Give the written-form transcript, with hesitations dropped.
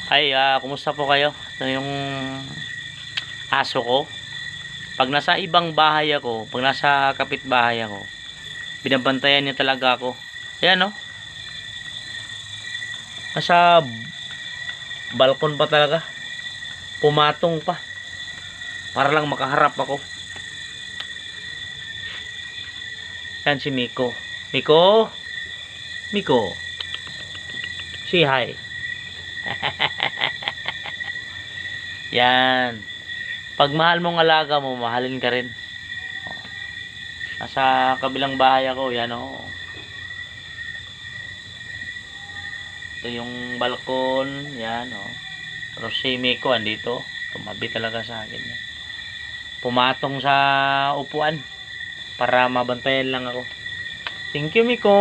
Ay, kumusta po kayo? Ito yung aso ko. Pag nasa ibang bahay ako, pag nasa kapitbahay ako, binabantayan niya talaga ako. Ayan, no? Nasa balkon pa talaga. Pumatong pa. Para lang makaharap ako. Yan si Miko. Miko? Miko? Say hi. Yan. Pag mahal mong alaga mo, mahalin ka rin. Nasa kabilang bahay ako, yan o. Ito yung balkon, yan o. Pero si Miko andito, tumabi talaga sa akin. Pumatong sa upuan para mabantayan lang ako. Thank you, Miko.